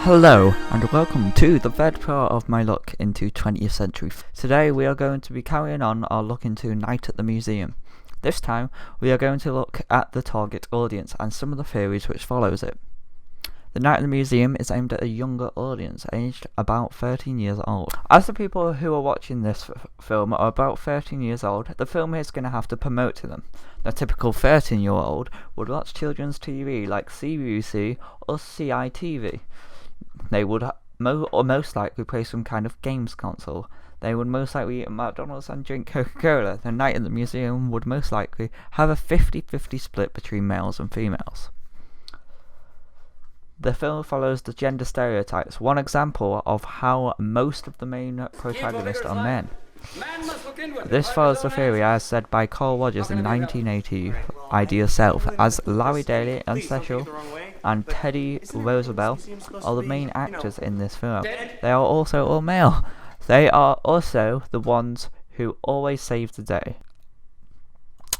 Hello and welcome to the third part of my look into 20th century. Today we are going to be carrying on our look into Night at the Museum. This time we are going to look at the target audience and some of the theories which follows it. The Night at the Museum is aimed at a younger audience, aged about 13 years old. As the people who are watching this film are about 13 years old, the film is going to have to promote to them. The typical 13-year-old would watch children's TV like CBBC or CITV. They would most likely play some kind of games console. They would most likely eat McDonald's and drink Coca-Cola. The Night at the Museum would most likely have a 50-50 split between males and females. The film follows the gender stereotypes, one example of how most of the main protagonists are men. This follows the theory as said by Carl Rogers in 1980, Ideal Self, as Larry Daly and Cecil and Teddy Roosevelt are the main actors in this film. They are also all male. They are also the ones who always save the day.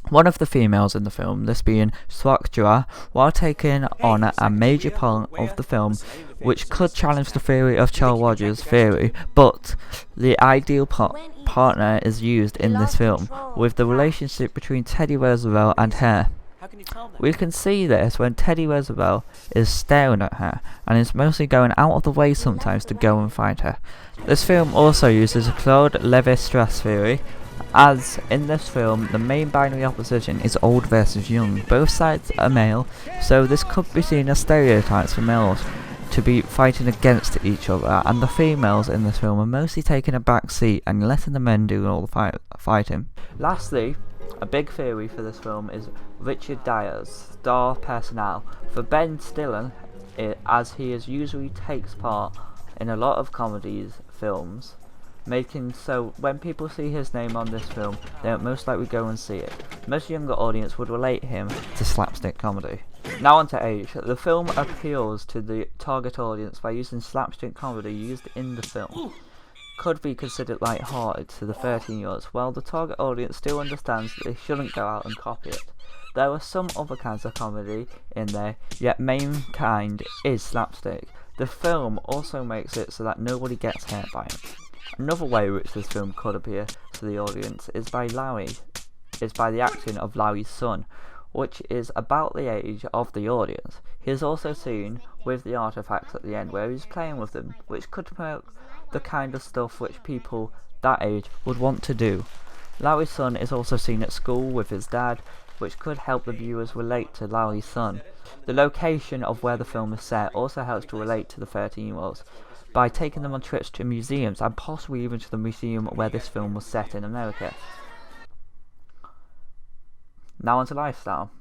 One of the females in the film, this being Swakjura, while taking on a major part of the film, which could challenge the theory of Charles Rogers' theory, but the ideal partner is used in this film, with the relationship between Teddy Roosevelt and her. We can see this when Teddy Roosevelt is staring at her, and is mostly going out of the way sometimes to go and find her. This film also uses Claude Levi-Strauss theory, as in this film the main binary opposition is old versus young. Both sides are male, so this could be seen as stereotypes for males to be fighting against each other, and the females in this film are mostly taking a back seat and letting the men do all the fighting. Lastly, a big theory for this film is Richard Dyer's star personnel for Ben Stiller, as he usually takes part in a lot of comedies films, making so when people see his name on this film, they'll most likely go and see it. Most younger audience would relate him to slapstick comedy. Now on to age. The film appeals to the target audience by using slapstick comedy used in the film. Could be considered light-hearted to the 13-year-olds, while the target audience still understands that they shouldn't go out and copy it. There are some other kinds of comedy in there, yet main kind is slapstick. The film also makes it so that nobody gets hurt by it. Another way which this film could appear to the audience is by the acting of Larry's son, which is about the age of the audience. He is also seen with the artifacts at the end where he's playing with them, which could promote the kind of stuff which people that age would want to do. Larry's son is also seen at school with his dad, which could help the viewers relate to Larry's son. The location of where the film is set also helps to relate to the 13-year-olds by taking them on trips to museums and possibly even to the museum where this film was set in America. Now on to lifestyle.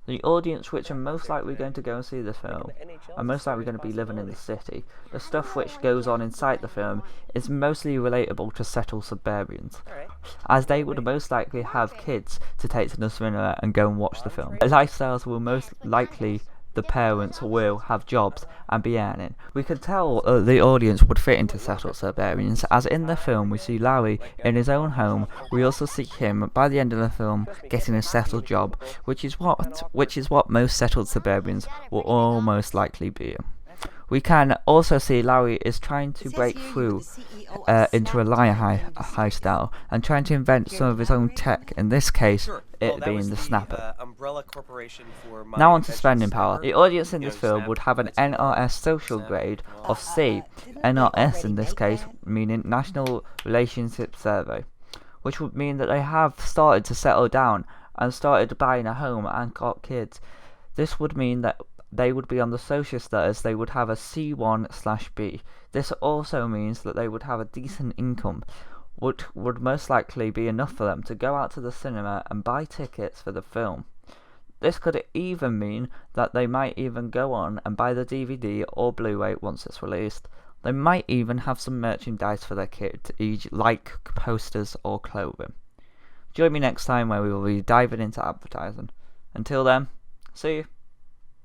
The audience which are most likely going to go and see this film are most likely going to be living in the city. The stuff which goes on inside the film is mostly relatable to settled suburbans, as they would most likely have kids to take to the cinema and go and watch the film. Lifestyles will most likely the parents will have jobs and be earning. We can tell the audience would fit into settled suburbans, as in the film we see Larry in his own home. We also see him by the end of the film getting a settled job, which is what most settled suburbans will almost likely be. We can also see Larry is trying to break through into a lifestyle and trying to invent some of his own tech, in this case it being the snapper. Now on to spending power. The audience in this film would have an NRS social grade of C, NRS in this case meaning National Relationship Survey, which would mean that they have started to settle down and started buying a home and got kids. This would mean that they would be on the social status, they would have a C1/B. This also means that they would have a decent income, which would most likely be enough for them to go out to the cinema and buy tickets for the film. This could even mean that they might even go on and buy the DVD or Blu-ray once it's released. They might even have some merchandise for their kids, like posters or clothing. Join me next time where we will be diving into advertising. Until then, see you.